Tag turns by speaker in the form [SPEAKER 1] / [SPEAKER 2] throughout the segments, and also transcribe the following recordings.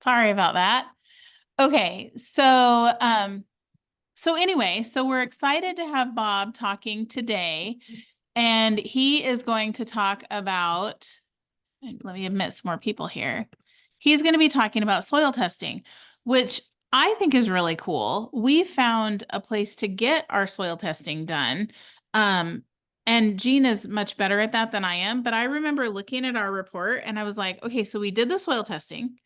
[SPEAKER 1] Sorry about that. Okay, so anyway, so we're excited to have Bob talking today, and he is going to talk about, let me admit some more people here. He's going to be talking about soil testing, which I think is really cool. We found a place to get our soil testing done. And Jean is much better at that than I am, but I remember looking at our report and I was like, okay, so we did the soil testing.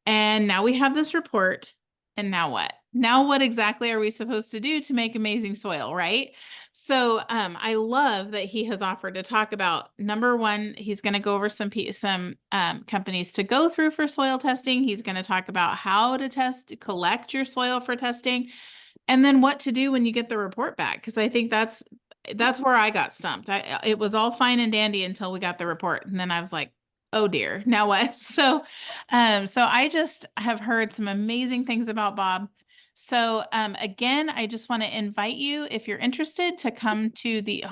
[SPEAKER 1] And now we have this report. And now what? Now what exactly are we supposed to do to make amazing soil, right? So I love that he has offered to talk about, number one, he's going to go over some companies to go through for soil testing. He's going to talk about how to collect your soil for testing, and then what to do when you get the report back. Because I think that's where I got stumped. It was all fine and dandy until we got the report. And then I was like, oh dear, now what? So I just have heard some amazing things about Bob. So again, I just want to invite you, if you're interested, to come to the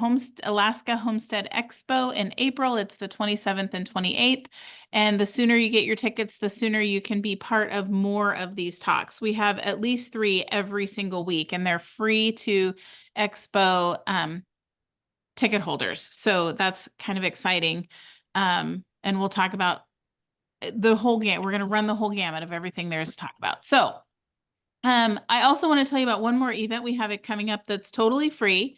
[SPEAKER 1] Alaska Homestead Expo in April. It's the 27th and 28th. And the sooner you get your tickets, the sooner you can be part of more of these talks. We have at least 3 every single week, and they're free to Expo ticket holders. So that's kind of exciting. And we'll talk about the whole game. We're going to run the whole gamut of everything there is to talk about. So I also want to tell you about one more event we have it coming up that's totally free.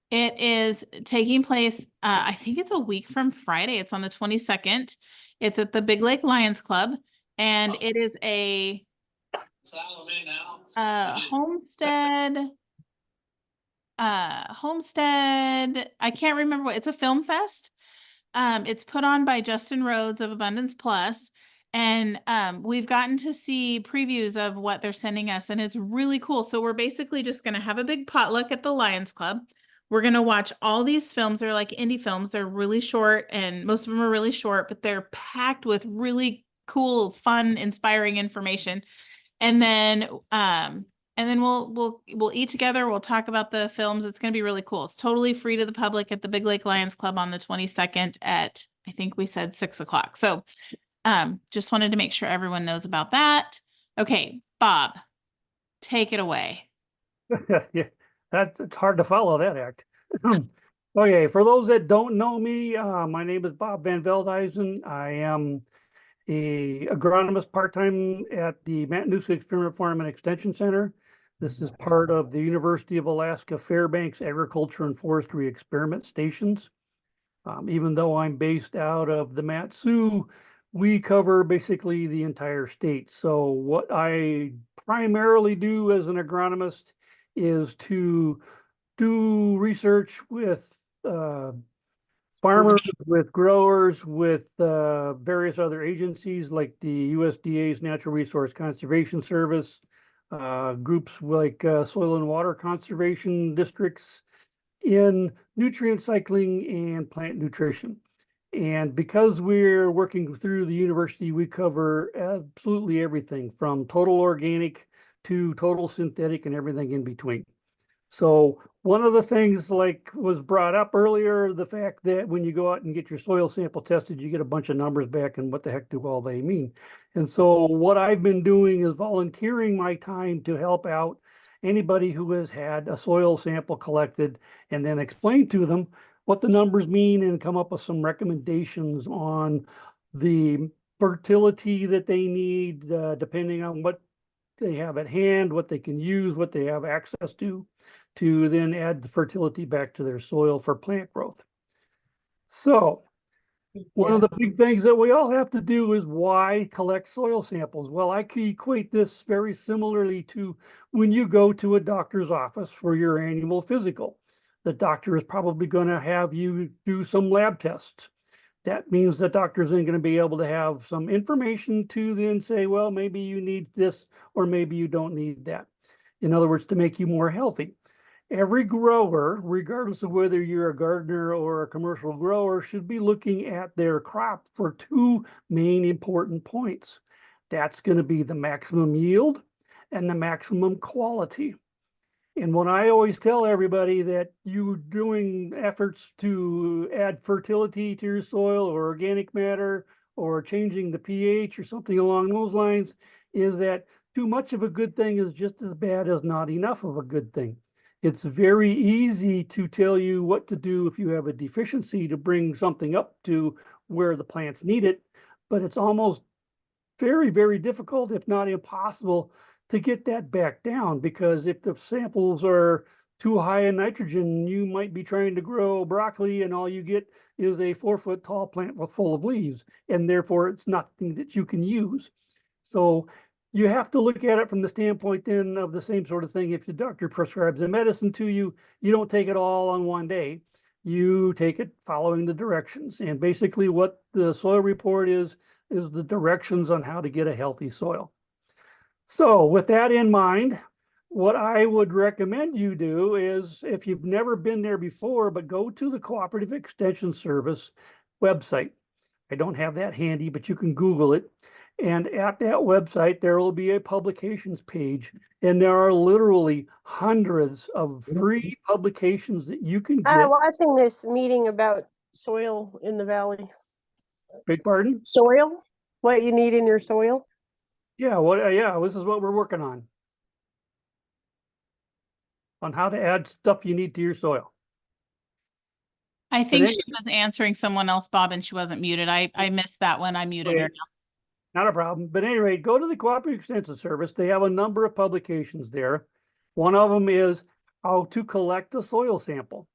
[SPEAKER 1] It is taking place, I think it's a week from Friday. It's on the 22nd. It's at the Big Lake Lions Club, and it is a homestead. I can't remember what, it's a film fest. It's put on by Justin Rhodes of Abundance Plus, and we've gotten to see previews of what they're sending us, and it's really cool. So we're basically just going to have a big potluck at the Lions Club. We're going to watch all these films. They're like indie films. They're really short, and most of them are really short, but they're packed with really cool, fun, inspiring information. And then we'll eat together. We'll talk about the films. It's going to be really cool. It's totally free to the public at the Big Lake Lions Club on the 22nd at, I think we said 6 o'clock. So just wanted to make sure everyone knows about that. Okay, Bob, take it away.
[SPEAKER 2] Yeah, it's hard to follow that act. Okay, for those that don't know me, my name is Bob Van Veldhuizen. I am a agronomist part-time at the Matanuska Experiment Farm and Extension Center. This is part of the University of Alaska Fairbanks Agriculture and Forestry Experiment Stations. Even though I'm based out of the Mat-Su, we cover basically the entire state. So what I primarily do as an agronomist is to do research with farmers, with growers, with various other agencies like the USDA's Natural Resource Conservation Service, groups like soil and water conservation districts in nutrient cycling and plant nutrition. And because we're working through the university, we cover absolutely everything from total organic to total synthetic and everything in between. So one of the things like was brought up earlier, the fact that when you go out and get your soil sample tested, you get a bunch of numbers back and what the heck do all they mean? And so what I've been doing is volunteering my time to help out anybody who has had a soil sample collected and then explain to them what the numbers mean and come up with some recommendations on the fertility that they need, depending on what they have at hand, what they can use, what they have access to then add the fertility back to their soil for plant growth. So one of the big things that we all have to do is why collect soil samples? Well, I can equate this very similarly to when you go to a doctor's office for your annual physical. The doctor is probably going to have you do some lab tests. That means the doctor isn't going to be able to have some information to then say, well, maybe you need this or maybe you don't need that. In other words, to make you more healthy. Every grower, regardless of whether you're a gardener or a commercial grower, should be looking at their crop for 2 main important points. That's going to be the maximum yield and the maximum quality. And when I always tell everybody that you're doing efforts to add fertility to your soil or organic matter or changing the pH or something along those lines, is that too much of a good thing is just as bad as not enough of a good thing. It's very easy to tell you what to do if you have a deficiency to bring something up to where the plants need it, but it's almost very, very difficult, if not impossible, to get that back down, because if the samples are too high in nitrogen, you might be trying to grow broccoli and all you get is a 4-foot tall plant with full of leaves, and therefore it's nothing that you can use. So you have to look at it from the standpoint then of the same sort of thing. If the doctor prescribes a medicine to you, you don't take it all on one day. You take it following the directions. And basically what the soil report is the directions on how to get a healthy soil. So with that in mind, what I would recommend you do is, if you've never been there before, but go to the Cooperative Extension Service website. I don't have that handy, but you can Google it. And at that website, there will be a publications page, and there are literally hundreds of free publications that you can get.
[SPEAKER 3] Watching this meeting about soil in the valley.
[SPEAKER 2] Beg pardon?
[SPEAKER 3] Soil? What you need in your soil?
[SPEAKER 2] Yeah, this is what we're working on how to add stuff you need to your soil.
[SPEAKER 1] I think
[SPEAKER 2] then-
[SPEAKER 1] she was answering someone else, Bob, and she wasn't muted. I missed that when I muted her.
[SPEAKER 2] Okay. Not a problem. But at any rate, go to the Cooperative Extension Service. They have a number of publications there. One of them is how to collect a soil sample,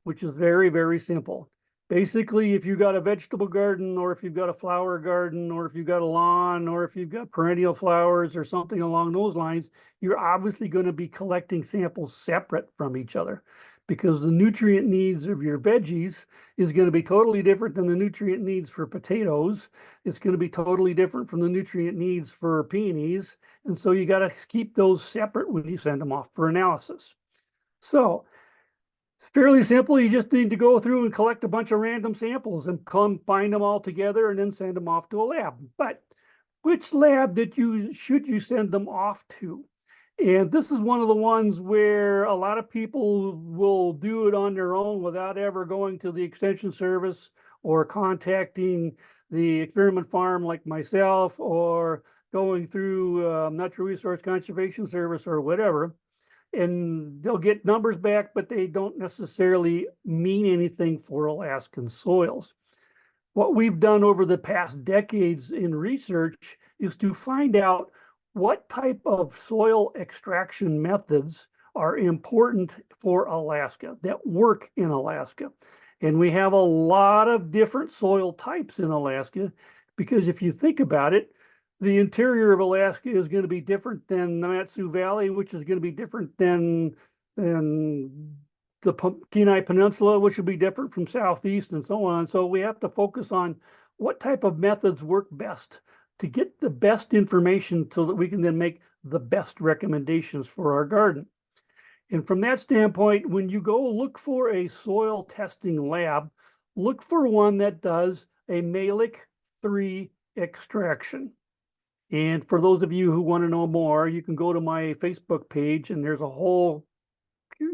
[SPEAKER 2] which is very, very simple. Basically, if you've got a vegetable garden, or if you've got a flower garden, or if you've got a lawn, or if you've got perennial flowers or something along those lines, you're obviously going to be collecting samples separate from each other, because the nutrient needs of your veggies is going to be totally different than the nutrient needs for potatoes. It's going to be totally different from the nutrient needs for peonies. And so you got to keep those separate when you send them off for analysis. So it's fairly simple. You just need to go through and collect a bunch of random samples and combine them all together and then send them off to a lab. But which lab should you send them off to? And this is one of the ones where a lot of people will do it on their own without ever going to the Extension Service or contacting the experiment farm like myself, or going through Natural Resource Conservation Service or whatever. And they'll get numbers back, but they don't necessarily mean anything for Alaskan soils. What we've done over the past decades in research is to find out what type of soil extraction methods are important for Alaska, that work in Alaska. And we have a lot of different soil types in Alaska, because if you think about it, the interior of Alaska is going to be different than the Matsu Valley, which is going to be different than the Kenai Peninsula, which will be different from Southeast, and so on. So we have to focus on what type of methods work best to get the best information so that we can then make the best recommendations for our garden. And from that standpoint, when you go look for a soil testing lab, look for one that does a Mehlich 3 extraction. And for those of you who want to know more, you can go to my Facebook page, and there's a whole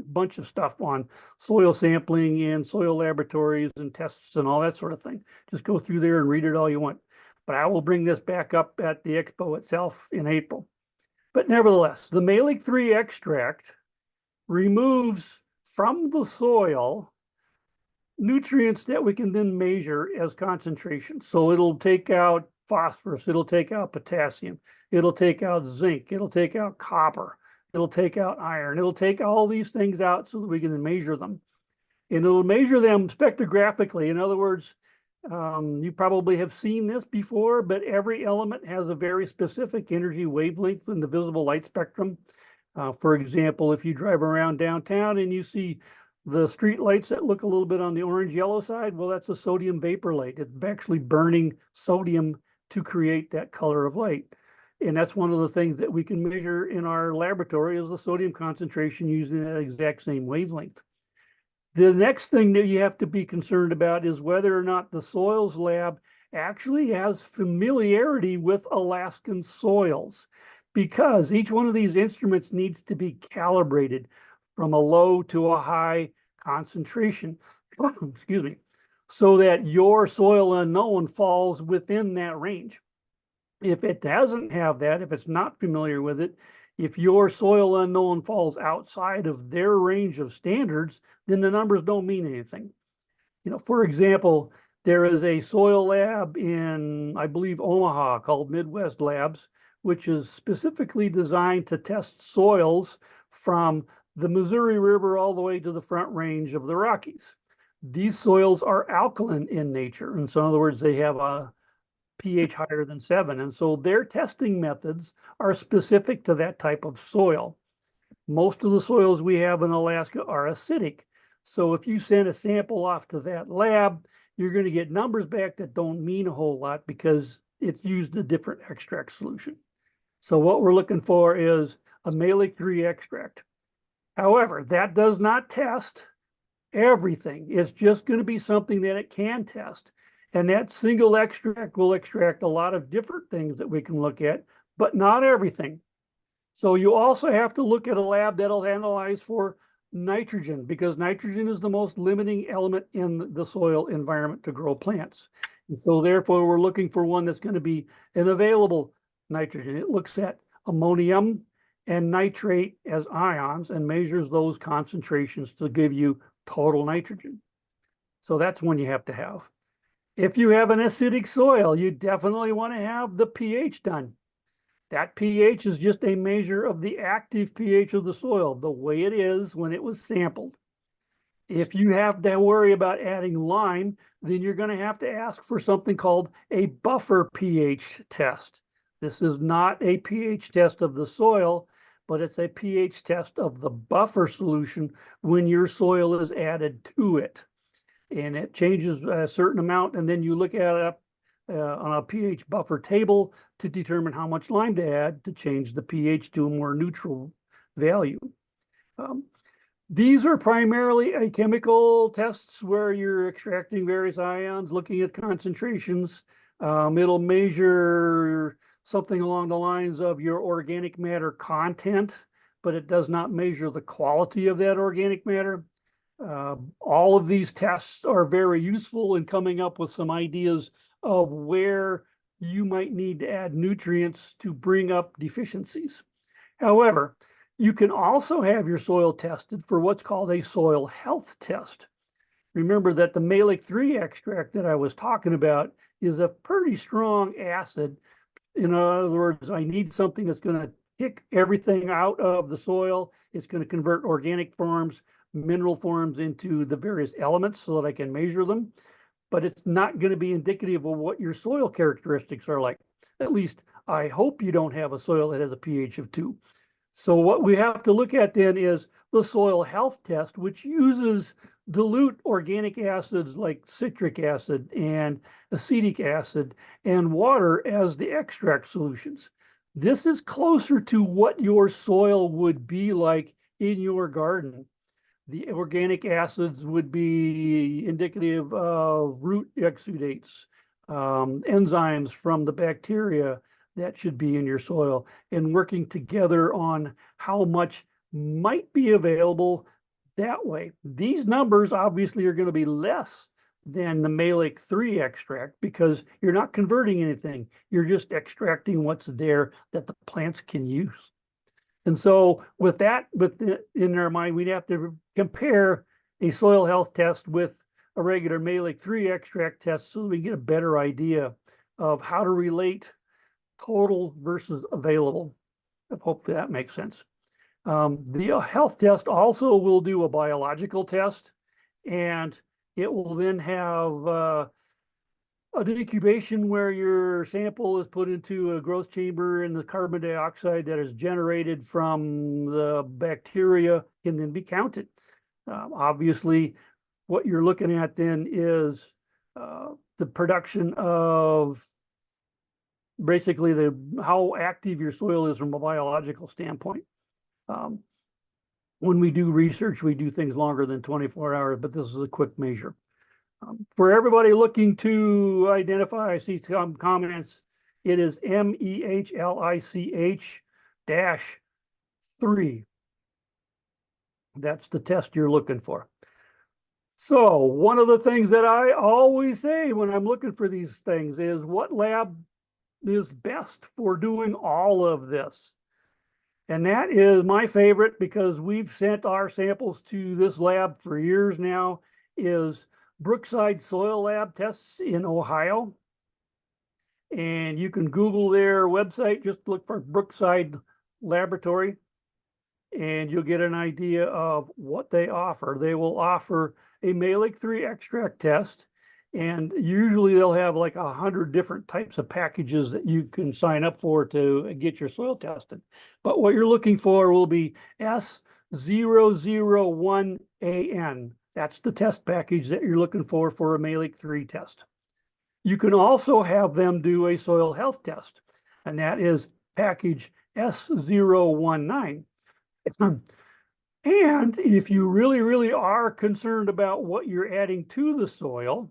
[SPEAKER 2] bunch of stuff on soil sampling and soil laboratories and tests and all that sort of thing. Just go through there and read it all you want. But I will bring this back up at the expo itself in April. But nevertheless, the Mehlich 3 extract removes from the soil nutrients that we can then measure as concentration. So it'll take out phosphorus, it'll take out potassium, it'll take out zinc, it'll take out copper, it'll take out iron, it'll take all these things out so that we can measure them. And it'll measure them spectrographically. In other words, you probably have seen this before, but every element has a very specific energy wavelength in the visible light spectrum. For example, if you drive around downtown and you see the street lights that look a little bit on the orange-yellow side, well, that's a sodium vapor light. It's actually burning sodium to create that color of light. And that's one of the things that we can measure in our laboratory, is the sodium concentration using that exact same wavelength. The next thing that you have to be concerned about is whether or not the soils lab actually has familiarity with Alaskan soils, because each one of these instruments needs to be calibrated from a low to a high concentration. Excuse me. so that your soil unknown falls within that range. If it doesn't have that, if it's not familiar with it, if your soil unknown falls outside of their range of standards, then the numbers don't mean anything. You know, for example, there is a soil lab in, I believe, Omaha called Midwest Labs, which is specifically designed to test soils from the Missouri River all the way to the Front Range of the Rockies. These soils are alkaline in nature. And so in other words, they have a pH higher than 7. And so their testing methods are specific to that type of soil. Most of the soils we have in Alaska are acidic. So if you send a sample off to that lab, you're going to get numbers back that don't mean a whole lot because it's used a different extract solution. So what we're looking for is a Mehlich 3 extract. However, that does not test everything. It's just going to be something that it can test. And that single extract will extract a lot of different things that we can look at, but not everything. So you also have to look at a lab that'll analyze for nitrogen, because nitrogen is the most limiting element in the soil environment to grow plants. And so therefore, we're looking for one that's going to be an available nitrogen. It looks at ammonium and nitrate as ions and measures those concentrations to give you total nitrogen. So that's one you have to have. If you have an acidic soil, you definitely want to have the pH done. That pH is just a measure of the active pH of the soil, the way it is when it was sampled. If you have to worry about adding lime, then you're going to have to ask for something called a buffer pH test. This is not a pH test of the soil, but it's a pH test of the buffer solution when your soil is added to it. And it changes a certain amount, and then you look at it on a pH buffer table to determine how much lime to add to change the pH to a more neutral value. These are primarily a chemical tests where you're extracting various ions, looking at concentrations. It'll measure something along the lines of your organic matter content, but it does not measure the quality of that organic matter. All of these tests are very useful in coming up with some ideas of where you might need to add nutrients to bring up deficiencies. However, you can also have your soil tested for what's called a soil health test. Remember that the Mehlich 3 extract that I was talking about is a pretty strong acid. In other words, I need something that's going to kick everything out of the soil. It's going to convert organic forms, mineral forms into the various elements so that I can measure them. But it's not going to be indicative of what your soil characteristics are like. At least I hope you don't have a soil that has a pH of 2. So what we have to look at then is the soil health test, which uses dilute organic acids like citric acid and acetic acid and water as the extract solutions. This is closer to what your soil would be like in your garden. The organic acids would be indicative of root exudates, enzymes from the bacteria that should be in your soil, and working together on how much might be available that way. These numbers obviously are going to be less than the Mehlich 3 extract because you're not converting anything. You're just extracting what's there that the plants can use. And so with that in our mind, we'd have to compare a soil health test with a regular Mehlich 3 extract test so that we get a better idea of how to relate total versus available. I hope that makes sense. The health test also will do a biological test, and it will then have an incubation where your sample is put into a growth chamber and the carbon dioxide that is generated from the bacteria can then be counted. Obviously, what you're looking at then is the production of basically how active your soil is from a biological standpoint. When we do research, we do things longer than 24 hours, but this is a quick measure. For everybody looking to identify, I see some comments, it is MEHLICH-3. That's the test you're looking for. So one of the things that I always say when I'm looking for these things is what lab is best for doing all of this. And that is my favorite because we've sent our samples to this lab for years now, is Brookside Soil Lab Tests in Ohio. And you can Google their website, just look for Brookside Laboratory, and you'll get an idea of what they offer. They will offer a Mehlich 3 extract test, and usually they'll have like 100 different types of packages that you can sign up for to get your soil tested. But what you're looking for will be S001AN. That's the test package that you're looking for a Mehlich 3 test. You can also have them do a soil health test, and that is package S019. And if you really, really are concerned about what you're adding to the soil,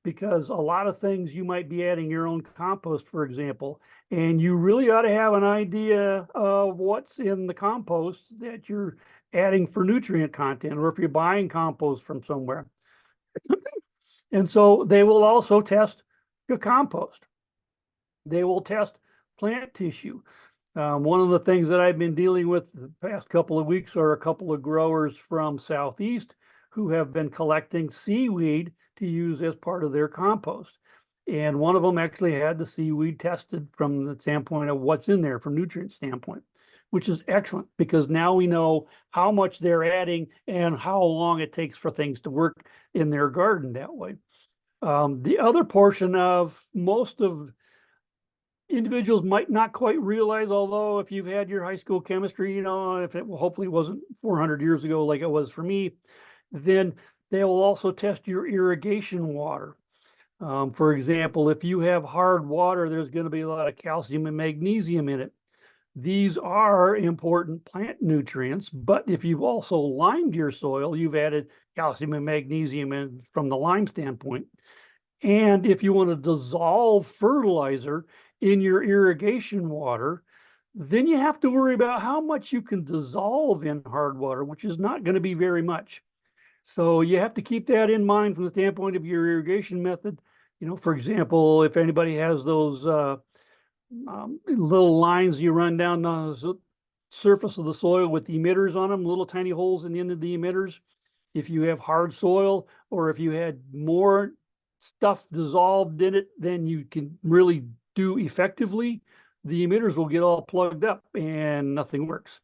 [SPEAKER 2] because a lot of things you might be adding your own compost, for example, and you really ought to have an idea of what's in the compost that you're adding for nutrient content, or if you're buying compost from somewhere. And so they will also test the compost. They will test plant tissue. One of the things that I've been dealing with the past couple of weeks are a couple of growers from Southeast who have been collecting seaweed to use as part of their compost. And one of them actually had the seaweed tested from the standpoint of what's in there from nutrient standpoint, which is excellent because now we know how much they're adding and how long it takes for things to work in their garden that way. The other portion of most of individuals might not quite realize, although if you've had your high school chemistry, if it hopefully wasn't 400 years ago like it was for me, then they will also test your irrigation water. For example, if you have hard water, there's going to be a lot of calcium and magnesium in it. These are important plant nutrients, but if you've also limed your soil, you've added calcium and magnesium in from the lime standpoint. And if you want to dissolve fertilizer in your irrigation water, then you have to worry about how much you can dissolve in hard water, which is not going to be very much. So you have to keep that in mind from the standpoint of your irrigation method. For example, if anybody has those little lines you run down the surface of the soil with the emitters on them, little tiny holes in the end of the emitters. If you have hard soil, or if you had more stuff dissolved in it than you can really do effectively, the emitters will get all plugged up and nothing works.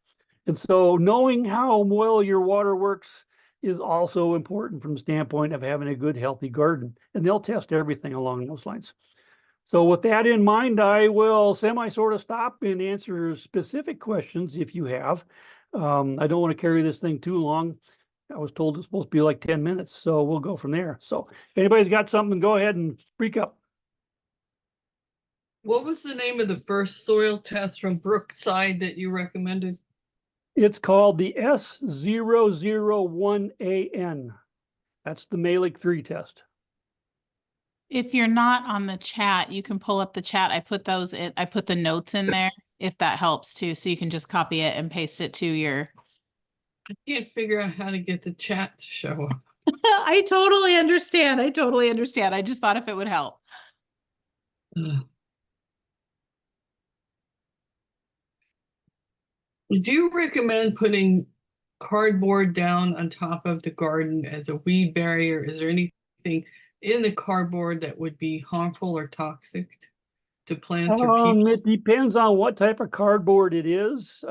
[SPEAKER 2] And so knowing how well your water works is also important from the standpoint of having a good, healthy garden. And they'll test everything along those lines. So with that in mind, I will sort of stop and answer specific questions if you have. I don't want to carry this thing too long. I was told it's supposed to be like 10 minutes, so we'll go from there. So if anybody's got something, go ahead and speak up.
[SPEAKER 4] What was the name of the first soil test from Brookside that you recommended?
[SPEAKER 2] It's called the S001AN. That's the Mehlich 3 test.
[SPEAKER 1] If you're not on the chat, you can pull up the chat. I put the notes in there if that helps too. So you can just copy it and paste it to your.
[SPEAKER 4] I can't figure out how to get the chat to show up.
[SPEAKER 1] I totally understand. I just thought if it would help.
[SPEAKER 4] Do you recommend putting cardboard down on top of the garden as a weed barrier? Is there anything in the cardboard that would be harmful or toxic to plants or people?
[SPEAKER 2] It depends on what type of cardboard it is.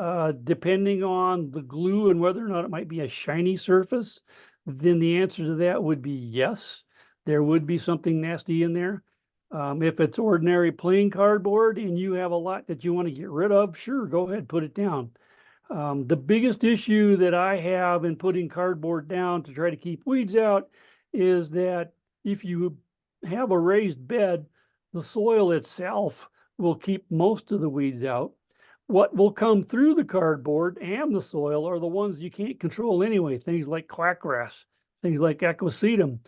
[SPEAKER 2] Depending on the glue and whether or not it might be a shiny surface, then the answer to that would be yes. There would be something nasty in there. If it's ordinary plain cardboard and you have a lot that you want to get rid of, sure, go ahead, put it down. The biggest issue that I have in putting cardboard down to try to keep weeds out is that if you have a raised bed, the soil itself will keep most of the weeds out. What will come through the cardboard and the soil are the ones you can't control anyway, things like quackgrass, things like equisetum,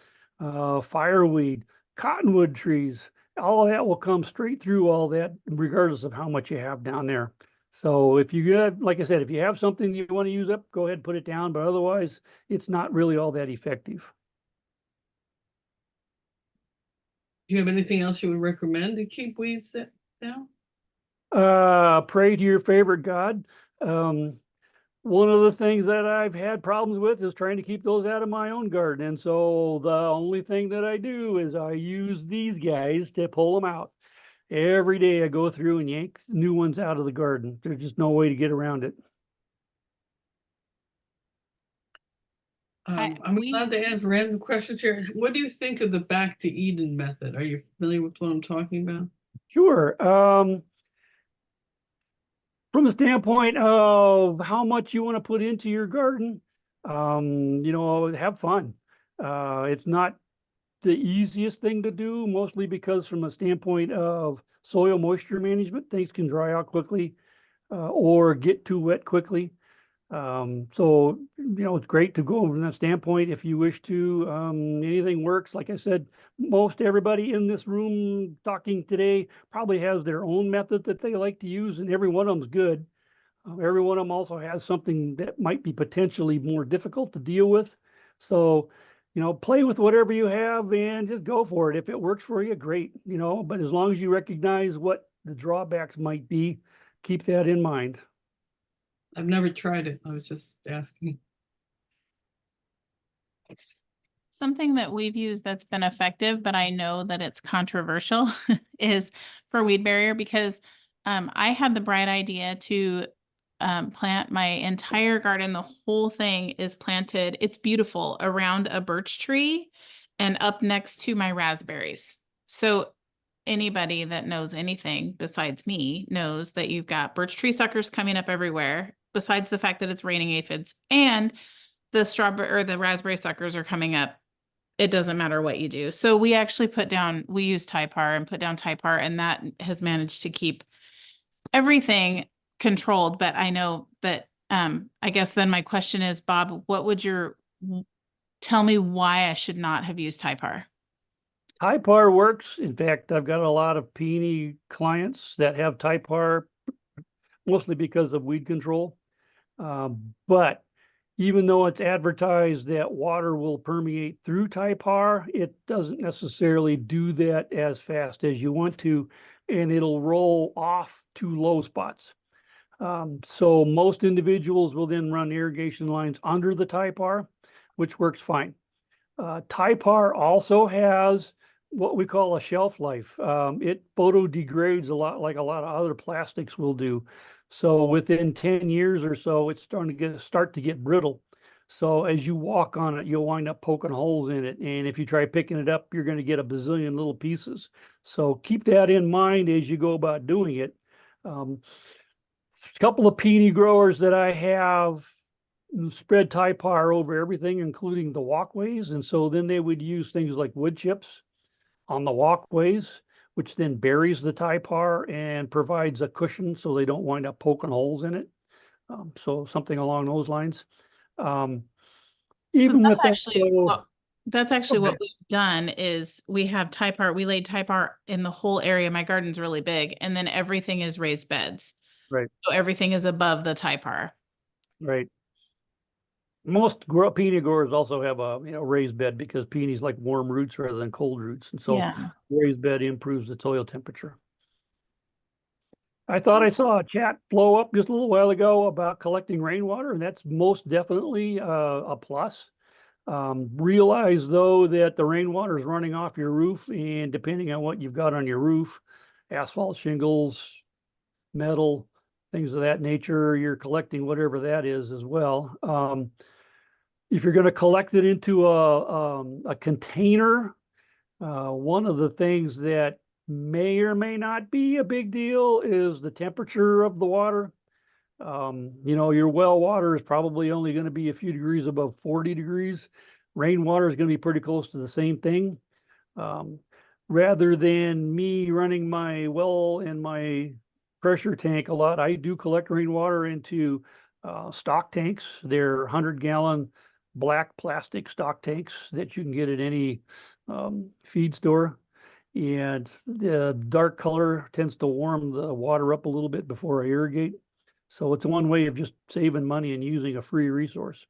[SPEAKER 2] fireweed, cottonwood trees. All of that will come straight through all that, regardless of how much you have down there. So if you have, like I said, if you have something you want to use up, go ahead and put it down, but otherwise it's not really all that effective.
[SPEAKER 4] Do you have anything else you would recommend to keep weeds down?
[SPEAKER 2] Pray to your favorite god. One of the things that I've had problems with is trying to keep those out of my own garden. And so the only thing that I do is I use these guys to pull them out. Every day I go through and yank new ones out of the garden. There's just no way to get around it.
[SPEAKER 4] I'm allowed to ask random questions here. What do you think of the back to Eden method? Are you familiar with what I'm talking about?
[SPEAKER 2] Sure. From the standpoint of how much you want to put into your garden, have fun. It's not the easiest thing to do, mostly because from a standpoint of soil moisture management, things can dry out quickly or get too wet quickly. So, it's great to go from that standpoint. If you wish to, anything works. Like I said, most everybody in this room talking today probably has their own method that they like to use, and every one of them's good. Every one of them also has something that might be potentially more difficult to deal with. So, play with whatever you have and just go for it. If it works for you, great, but as long as you recognize what the drawbacks might be, keep that in mind.
[SPEAKER 4] I've never tried it. I was just asking.
[SPEAKER 1] Something that we've used that's been effective, but I know that it's controversial is for weed barrier because I had the bright idea to plant my entire garden. The whole thing is planted. It's beautiful around a birch tree and up next to my raspberries. So anybody that knows anything besides me knows that you've got birch tree suckers coming up everywhere, besides the fact that it's raining aphids, and the strawberry or the raspberry suckers are coming up. It doesn't matter what you do. So we actually we use Typar and put down Typar, and that has managed to keep everything controlled. But I know that, I guess then my question is, Bob, tell me why I should not have used Typar?
[SPEAKER 2] Typar works. In fact, I've got a lot of peony clients that have Typar, mostly because of weed control. But even though it's advertised that water will permeate through Typar, it doesn't necessarily do that as fast as you want to, and it'll roll off to low spots. So most individuals will then run irrigation lines under the Typar, which works fine. Typar also has what we call a shelf life. It photodegrades a lot like a lot of other plastics will do. So within 10 years or so, it's starting to start to get brittle. So as you walk on it, you'll wind up poking holes in it. And if you try picking it up, you're going to get a bazillion little pieces. So keep that in mind as you go about doing it. A couple of peony growers that I have spread Typar over everything, including the walkways. And so then they would use things like wood chips on the walkways, which then buries the Typar and provides a cushion so they don't wind up poking holes in it. So something along those lines. Even with that,
[SPEAKER 1] That's actually what
[SPEAKER 2] Okay.
[SPEAKER 1] we've done is we have Typar, we laid Typar in the whole area. My garden's really big, and then everything is raised beds.
[SPEAKER 2] Right.
[SPEAKER 1] So everything is above the Typar.
[SPEAKER 2] Right. Most peony growers also have a raised bed because peonies like warm roots rather than cold roots, and so
[SPEAKER 1] Yeah.
[SPEAKER 2] raised bed improves the soil temperature. I thought I saw a chat blow up just a little while ago about collecting rainwater, and that's most definitely a plus. Realize though that the rainwater is running off your roof, and depending on what you've got on your roof, asphalt shingles, metal, things of that nature, you're collecting whatever that is as well. If you're going to collect it into a container, one of the things that may or may not be a big deal is the temperature of the water. Your well water is probably only going to be a few degrees above 40 degrees. Rainwater is going to be pretty close to the same thing. Rather than me running my well and my pressure tank a lot, I do collect rainwater into stock tanks. They're 100-gallon black plastic stock tanks that you can get at any feed store. And the dark color tends to warm the water up a little bit before I irrigate. So it's one way of just saving money and using a free resource.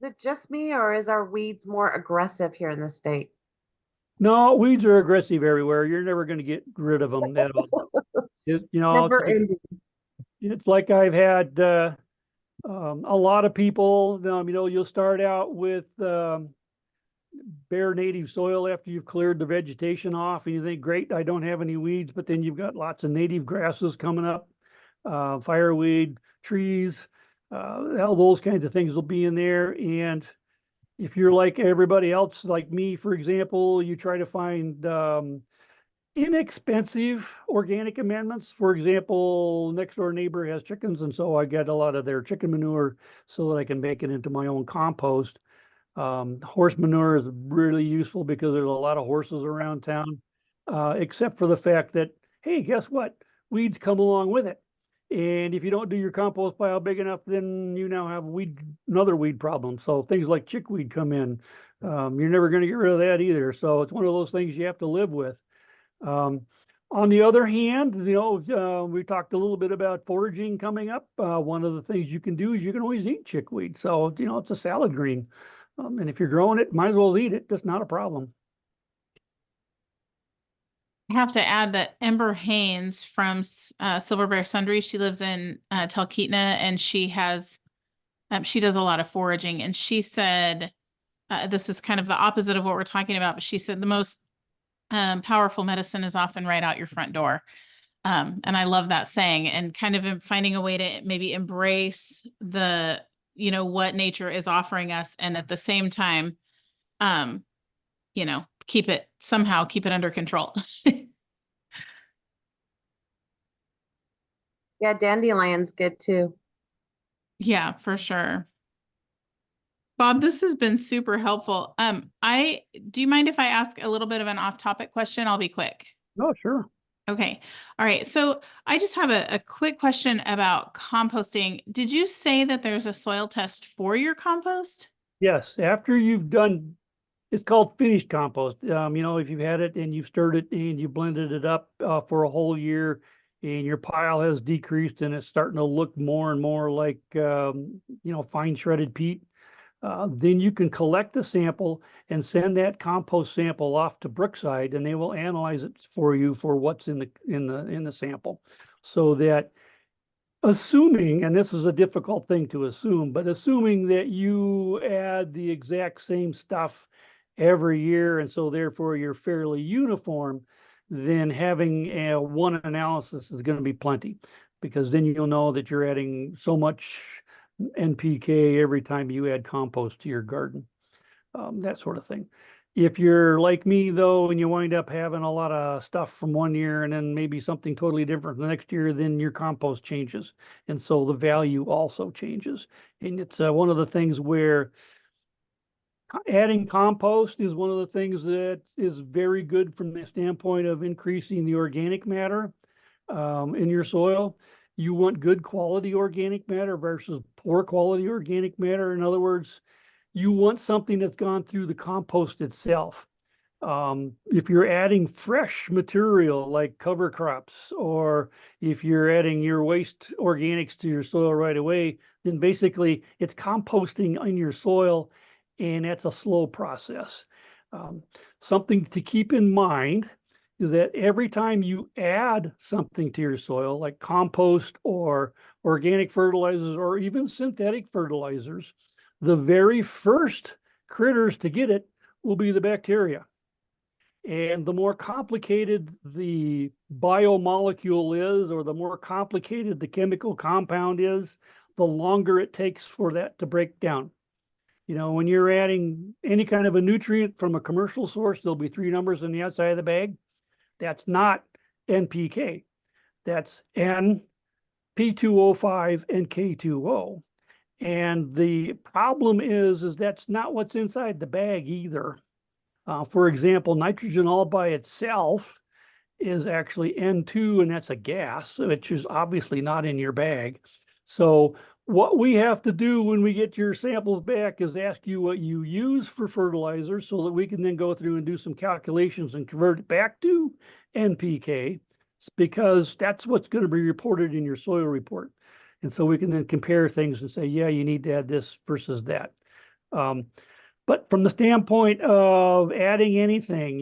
[SPEAKER 5] Is it just me or is our weeds more aggressive here in the state?
[SPEAKER 2] No, weeds are aggressive everywhere. You're never going to get rid of them at all.
[SPEAKER 5] Never ending.
[SPEAKER 2] It's like I've had a lot of people, you'll start out with bare native soil after you've cleared the vegetation off and you think, great, I don't have any weeds, but then you've got lots of native grasses coming up, fireweed, trees, all those kinds of things will be in there. And if you're like everybody else, like me, for example, you try to find inexpensive organic amendments. For example, next door neighbor has chickens, and so I get a lot of their chicken manure so that I can make it into my own compost. Horse manure is really useful because there's a lot of horses around town, except for the fact that, hey, guess what? Weeds come along with it. And if you don't do your compost pile big enough, then you now have another weed problem. So things like chickweed come in. You're never going to get rid of that either. So it's one of those things you have to live with. On the other hand, we talked a little bit about foraging coming up. One of the things you can do is you can always eat chickweed. So, it's a salad green. And if you're growing it, might as well eat it. That's not a problem.
[SPEAKER 1] I have to add that Ember Haynes from Silver Bear Sundry, she lives in Talkeetna, and she does a lot of foraging. And she said, this is kind of the opposite of what we're talking about, but she said the most powerful medicine is often right out your front door. And I love that saying, and kind of finding a way to maybe embrace what nature is offering us. And at the same time, keep it under control.
[SPEAKER 5] Yeah, dandelion's good too.
[SPEAKER 1] Yeah, for sure. Bob, this has been super helpful. Do you mind if I ask a little bit of an off-topic question? I'll be quick.
[SPEAKER 2] Oh, sure.
[SPEAKER 1] Okay. All right. So I just have a quick question about composting. Did you say that there's a soil test for your compost?
[SPEAKER 2] Yes. After you've done, it's called finished compost. If you've had it and you've stirred it and you blended it up for a whole year and your pile has decreased and it's starting to look more and more like, fine shredded peat, then you can collect the sample and send that compost sample off to Brookside, and they will analyze it for you for what's in the sample. So that, assuming, and this is a difficult thing to assume, but assuming that you add the exact same stuff every year, and so therefore you're fairly uniform, then having one analysis is going to be plenty, because then you'll know that you're adding so much NPK every time you add compost to your garden, that sort of thing. If you're like me, though, and you wind up having a lot of stuff from one year and then maybe something totally different the next year, then your compost changes. And so the value also changes. And it's one of the things where adding compost is one of the things that is very good from the standpoint of increasing the organic matter in your soil. You want good quality organic matter versus poor quality organic matter. In other words, you want something that's gone through the compost itself. If you're adding fresh material like cover crops, or if you're adding your waste organics to your soil right away, then basically it's composting in your soil, and that's a slow process. Something to keep in mind is that every time you add something to your soil, like compost or organic fertilizers or even synthetic fertilizers, the very first critters to get it will be the bacteria. And the more complicated the biomolecule is, or the more complicated the chemical compound is, the longer it takes for that to break down. When you're adding any kind of a nutrient from a commercial source, there'll be 3 numbers on the outside of the bag. That's not NPK. That's N, P2O5, and K2O. And the problem is that's not what's inside the bag either. For example, nitrogen all by itself is actually N2, and that's a gas, which is obviously not in your bag. So what we have to do when we get your samples back is ask you what you use for fertilizer so that we can then go through and do some calculations and convert it back to NPK, because that's what's going to be reported in your soil report. And so we can then compare things and say, yeah, you need to add this versus that. But from the standpoint of adding anything,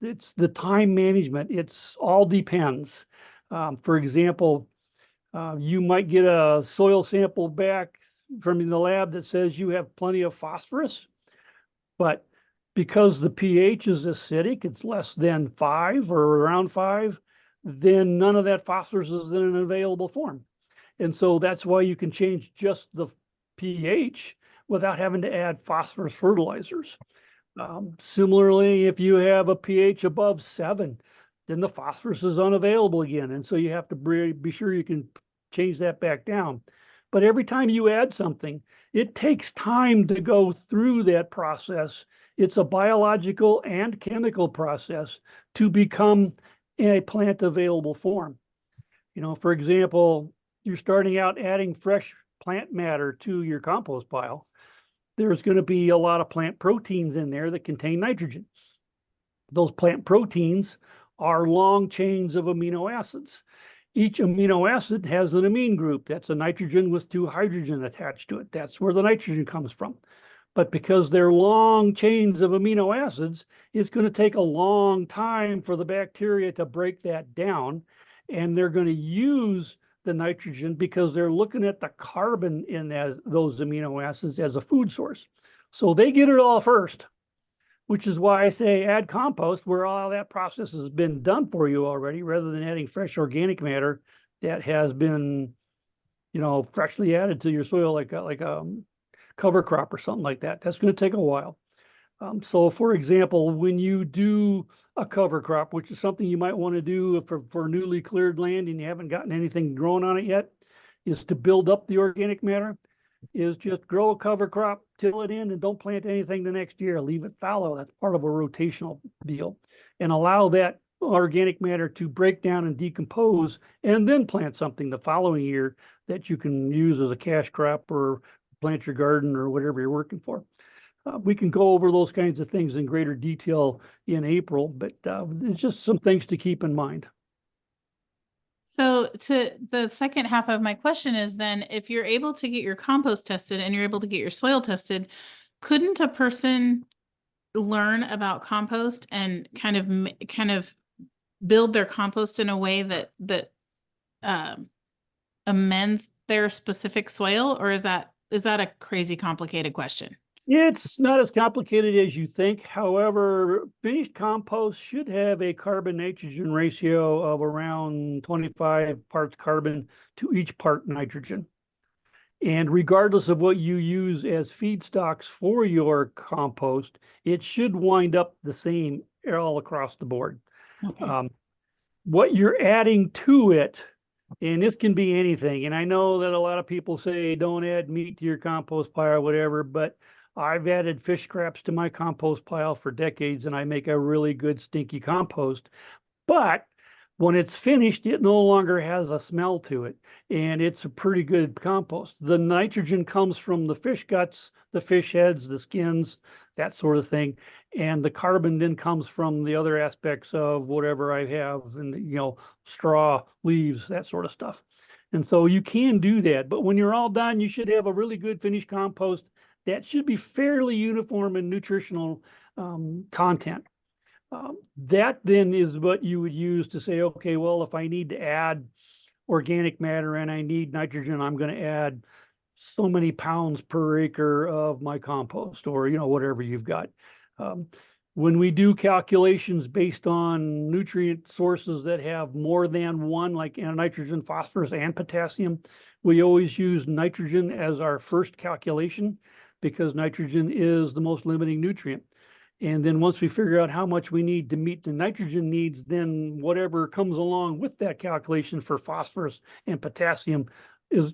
[SPEAKER 2] it's the time management. It's all depends. For example, you might get a soil sample back from the lab that says you have plenty of phosphorus, but because the pH is acidic, it's less than 5 or around 5, then none of that phosphorus is in an available form. And so that's why you can change just the pH without having to add phosphorus fertilizers. Similarly, if you have a pH above 7, then the phosphorus is unavailable again. And so you have to be sure you can change that back down. But every time you add something, it takes time to go through that process. It's a biological and chemical process to become a plant available form. For example, you're starting out adding fresh plant matter to your compost pile. There's going to be a lot of plant proteins in there that contain nitrogen. Those plant proteins are long chains of amino acids. Each amino acid has an amine group. That's a nitrogen with 2 hydrogen attached to it. That's where the nitrogen comes from. But because they're long chains of amino acids, it's going to take a long time for the bacteria to break that down. And they're going to use the nitrogen because they're looking at the carbon in those amino acids as a food source. So they get it all first, which is why I say add compost where all that process has been done for you already, rather than adding fresh organic matter that has been, freshly added to your soil like a cover crop or something like that. That's going to take a while. So for example, when you do a cover crop, which is something you might want to do for newly cleared land and you haven't gotten anything grown on it yet, is to build up the organic matter, is just grow a cover crop, till it in, and don't plant anything the next year. Leave it fallow. That's part of a rotational deal. And allow that organic matter to break down and decompose, and then plant something the following year that you can use as a cash crop or plant your garden or whatever you're working for. We can go over those kinds of things in greater detail in April, but it's just some things to keep in mind.
[SPEAKER 1] So to the second half of my question is then, if you're able to get your compost tested and you're able to get your soil tested, couldn't a person learn about compost and kind of build their compost in a way that amends their specific soil? Or is that a crazy complicated question?
[SPEAKER 2] It's not as complicated as you think. However, finished compost should have a carbon nitrogen ratio of around 25 parts carbon to each part nitrogen. And regardless of what you use as feedstocks for your compost, it should wind up the same all across the board.
[SPEAKER 1] Okay.
[SPEAKER 2] What you're adding to it, and this can be anything, and I know that a lot of people say don't add meat to your compost pile or whatever, but I've added fish scraps to my compost pile for decades, and I make a really good stinky compost. But when it's finished, it no longer has a smell to it, and it's a pretty good compost. The nitrogen comes from the fish guts, the fish heads, the skins, that sort of thing, and the carbon then comes from the other aspects of whatever I have, and straw, leaves, that sort of stuff. And so you can do that, but when you're all done, you should have a really good finished compost that should be fairly uniform in nutritional content. That then is what you would use to say, okay, well, if I need to add organic matter and I need nitrogen, I'm going to add so many pounds per acre of my compost, or whatever you've got. When we do calculations based on nutrient sources that have more than one, like nitrogen, phosphorus, and potassium, we always use nitrogen as our first calculation, because nitrogen is the most limiting nutrient. And then once we figure out how much we need to meet the nitrogen needs, then whatever comes along with that calculation for phosphorus and potassium is,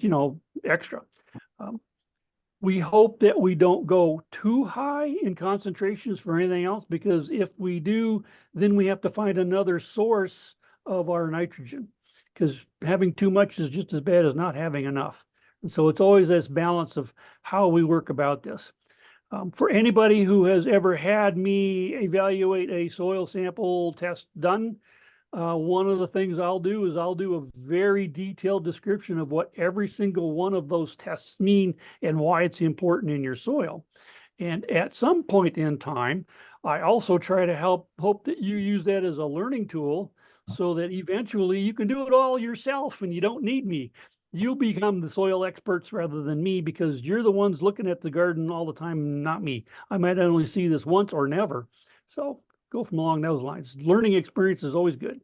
[SPEAKER 2] extra. We hope that we don't go too high in concentrations for anything else, because if we do, then we have to find another source of our nitrogen, because having too much is just as bad as not having enough. And so it's always this balance of how we work about this. For anybody who has ever had me evaluate a soil sample test done, one of the things I'll do is I'll do a very detailed description of what every single one of those tests mean and why it's important in your soil. And at some point in time, I also try to hope that you use that as a learning tool so that eventually you can do it all yourself and you don't need me. You'll become the soil experts rather than me because you're the ones looking at the garden all the time, not me. I might only see this once or never. So go from along those lines. Learning experience is always good.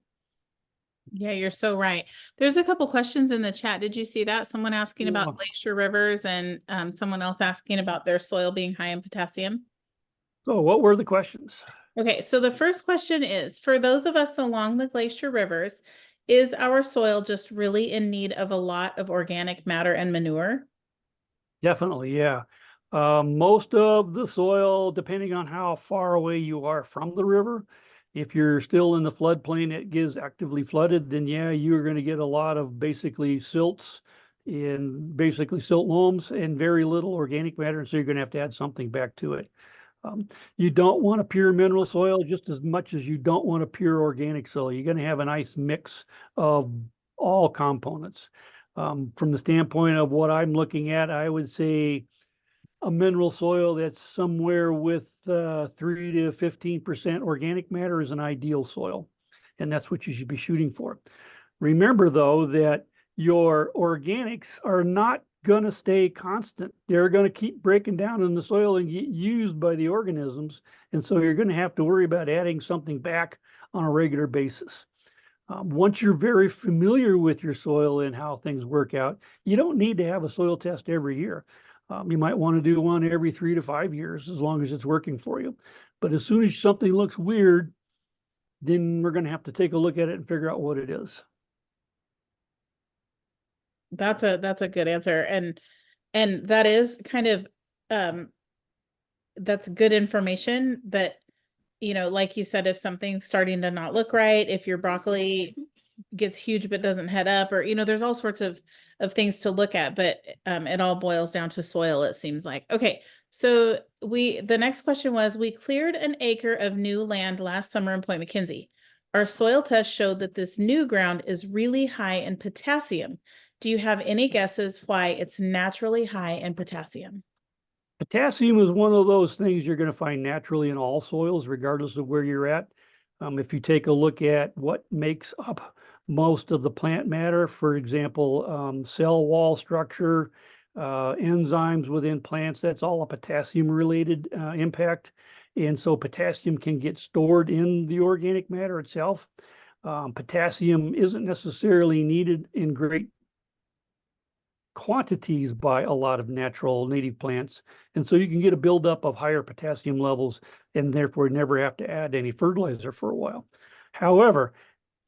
[SPEAKER 1] Yeah, you're so right. There's a couple questions in the chat. Did you see that? Someone asking
[SPEAKER 2] Yeah.
[SPEAKER 1] about glacier rivers and someone else asking about their soil being high in potassium.
[SPEAKER 2] So what were the questions?
[SPEAKER 1] Okay, so the first question is, for those of us along the glacier rivers, is our soil just really in need of a lot of organic matter and manure?
[SPEAKER 2] Definitely, yeah. Most of the soil, depending on how far away you are from the river, if you're still in the floodplain that gets actively flooded, then yeah, you're going to get a lot of basically silts silt loams and very little organic matter. And so you're going to add something back to it. You don't want a pure mineral soil just as much as you don't want a pure organic soil. You're going to have a nice mix of all components. From the standpoint of what I'm looking at, I would say a mineral soil that's somewhere with 3 to 15% organic matter is an ideal soil. And that's what you should be shooting for. Remember, though, that your organics are not going to stay constant. They're going to keep breaking down in the soil and get used by the organisms. And so you're going to have to worry about adding something back on a regular basis. Once you're very familiar with your soil and how things work out, you don't need to have a soil test every year. You might want to do one every 3 to 5 years, as long as it's working for you. But as soon as something looks weird, then we're going to have to take a look at it and figure out what it is.
[SPEAKER 1] That's a good answer. And that is kind of, that's good information that, you know, like you said, if something's starting to not look right, if your broccoli gets huge but doesn't head up, or, you know, there's all sorts of things to look at, but it all boils down to soil, it seems like. Okay, so the next question was, we cleared an acre of new land last summer in Point McKenzie. Our soil test showed that this new ground is really high in potassium. Do you have any guesses why it's naturally high in potassium?
[SPEAKER 2] Potassium is one of those things you're going to find naturally in all soils, regardless of where you're at. If you take a look at what makes up most of the plant matter, for example, cell wall structure, enzymes within plants, that's all a potassium related impact. And so potassium can get stored in the organic matter itself. Potassium isn't necessarily needed in great quantities by a lot of natural native plants. And so you can get a buildup of higher potassium levels and therefore never have to add any fertilizer for a while. However,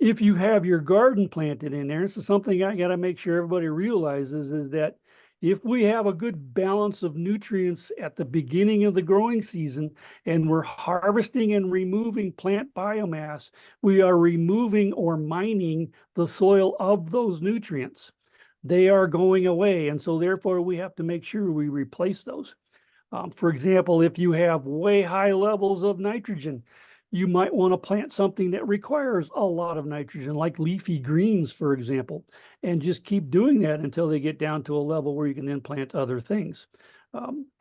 [SPEAKER 2] if you have your garden planted in there, this is something I got to make sure everybody realizes, is that if we have a good balance of nutrients at the beginning of the growing season and we're harvesting and removing plant biomass, we are removing or mining the soil of those nutrients. They are going away. And so therefore we have to make sure we replace those. For example, if you have way high levels of nitrogen, you might want to plant something that requires a lot of nitrogen, like leafy greens, for example, and just keep doing that until they get down to a level where you can then plant other things.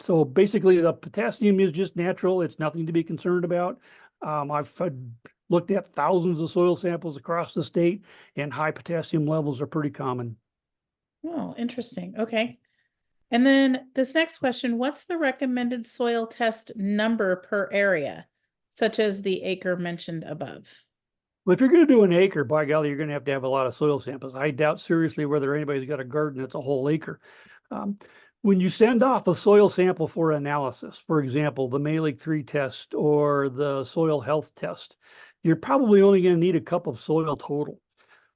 [SPEAKER 2] So basically the potassium is just natural. It's nothing to be concerned about. I've looked at thousands of soil samples across the state, and high potassium levels are pretty common.
[SPEAKER 1] Oh, interesting. Okay. And then this next question, what's the recommended soil test number per area, such as the acre mentioned above?
[SPEAKER 2] Well, if you're going to do an acre, by golly, you're going to have a lot of soil samples. I doubt seriously whether anybody's got a garden that's a whole acre. When you send off a soil sample for analysis, for example, the Mehlich 3 test or the soil health test, you're probably only going to need a cup of soil total.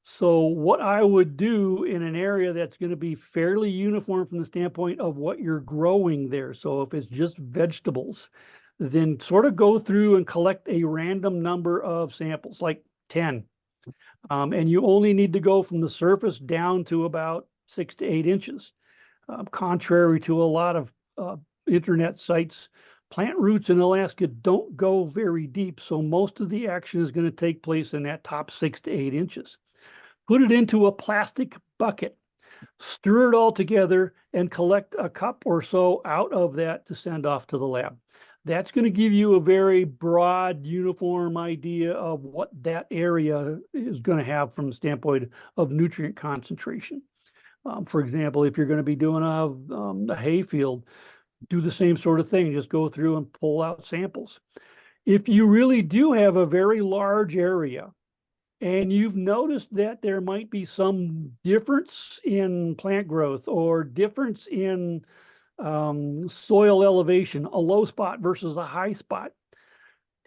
[SPEAKER 2] So what I would do in an area that's going to be fairly uniform from the standpoint of what you're growing there. So if it's just vegetables, then sort of go through and collect a random number of samples, like 10. And you only need to go from the surface down to about 6 to 8 inches. Contrary to a lot of internet sites, Plant roots in Alaska don't go very deep, so most of the action is going to take place in that top 6 to 8 inches. Put it into a plastic bucket, stir it all together, and collect a cup or so out of that to send off to the lab. That's going to give you a very broad, uniform idea of what that area is going to have from the standpoint of nutrient concentration. For example, if you're going to be doing a hay field, do the same sort of thing. Just go through and pull out samples. If you really do have a very large area and you've noticed that there might be some difference in plant growth or difference in soil elevation, a low spot versus a high spot,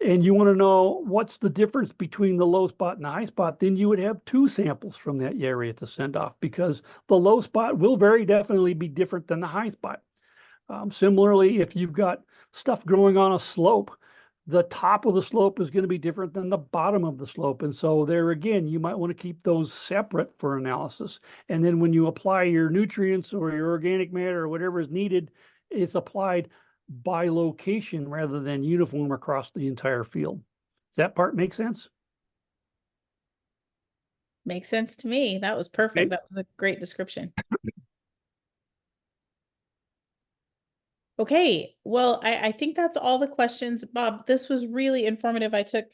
[SPEAKER 2] and you want to know what's the difference between the low spot and the high spot, then you would have 2 samples from that area to send off, because the low spot will very definitely be different than the high spot. Similarly, if you've got stuff growing on a slope, the top of the slope is going to be different than the bottom of the slope. And so there again, you might want to keep those separate for analysis. And then when you apply your nutrients or your organic matter or whatever is needed, it's applied by location rather than uniform across the entire field. Does that part make sense?
[SPEAKER 1] Makes sense to me. That was perfect.
[SPEAKER 2] Okay.
[SPEAKER 1] That was a great description. Okay, well, I think that's all the questions. Bob, this was really informative. I took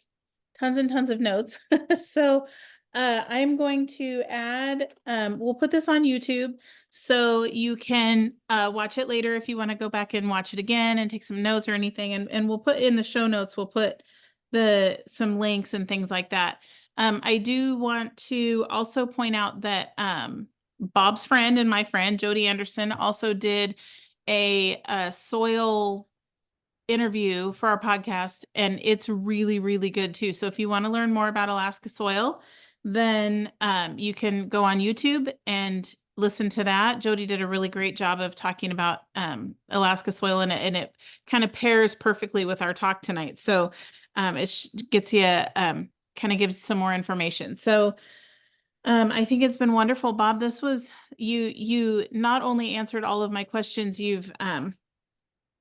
[SPEAKER 1] tons and tons of notes. So I'm going to add, we'll put this on YouTube so you can watch it later if you want to go back and watch it again and take some notes or anything. And we'll put in the show notes, we'll put some links and things like that. I do want to also point out that Bob's friend and my friend, Jody Anderson, also did a soil interview for our podcast, and it's really, really good too. So if you want to learn more about Alaska soil, then you can go on YouTube and listen to that. Jody did a really great job of talking about Alaska soil, and it kind of pairs perfectly with our talk tonight. So it gets you kind of gives some more information. So I think it's been wonderful, Bob. This was you not only answered all of my questions, you've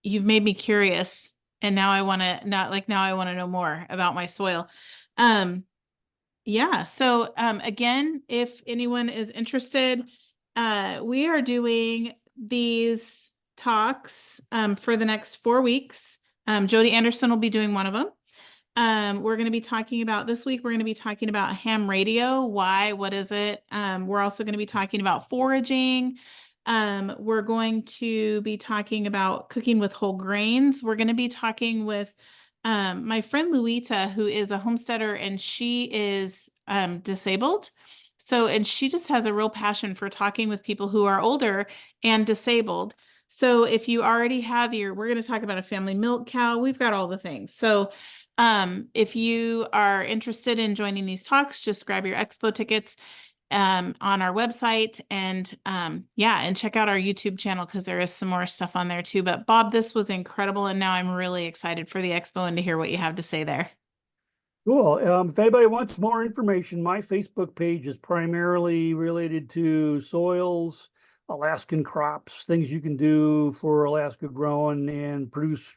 [SPEAKER 1] made me curious, and now I want to know more about my soil. Yeah. So again, if anyone is interested, we are doing these talks for the next 4 weeks. Jody Anderson will be doing one of them. We're going to be talking about this week. We're going to be talking about ham radio. Why? What is it? We're also going to be talking about foraging. We're going to be talking about cooking with whole grains. We're going to be talking with my friend Luita, who is a homesteader, and she is disabled. So, and she just has a real passion for talking with people who are older and disabled. So if you already have we're going to talk about a family milk cow. We've got all the things. So if you are interested in joining these talks, just grab your expo tickets on our website, and and check out our YouTube channel, because there is some more stuff on there too. But Bob, this was incredible, and now I'm really excited for the expo and to hear what you have to say there.
[SPEAKER 2] Cool. If anybody wants more information, my Facebook page is primarily related to soils, Alaskan crops, things you can do for Alaska growing and produce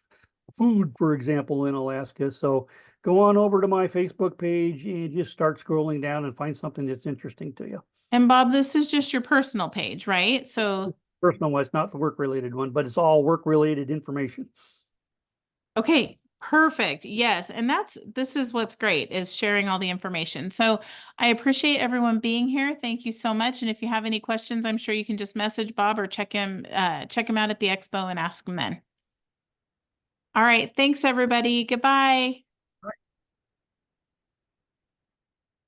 [SPEAKER 2] food, for example, in Alaska. So go on over to my Facebook page and just start scrolling down and find something that's interesting to you.
[SPEAKER 1] And Bob, this is just your personal page, right? So
[SPEAKER 2] Personal one, it's not the work-related one, but it's all work-related information.
[SPEAKER 1] okay, perfect. Yes. And this is what's great, is sharing all the information. So I appreciate everyone being here. Thank you so much. And if you have any questions, I'm sure you can just message Bob or check him out at the expo and ask him then. All right. Thanks, everybody. Goodbye.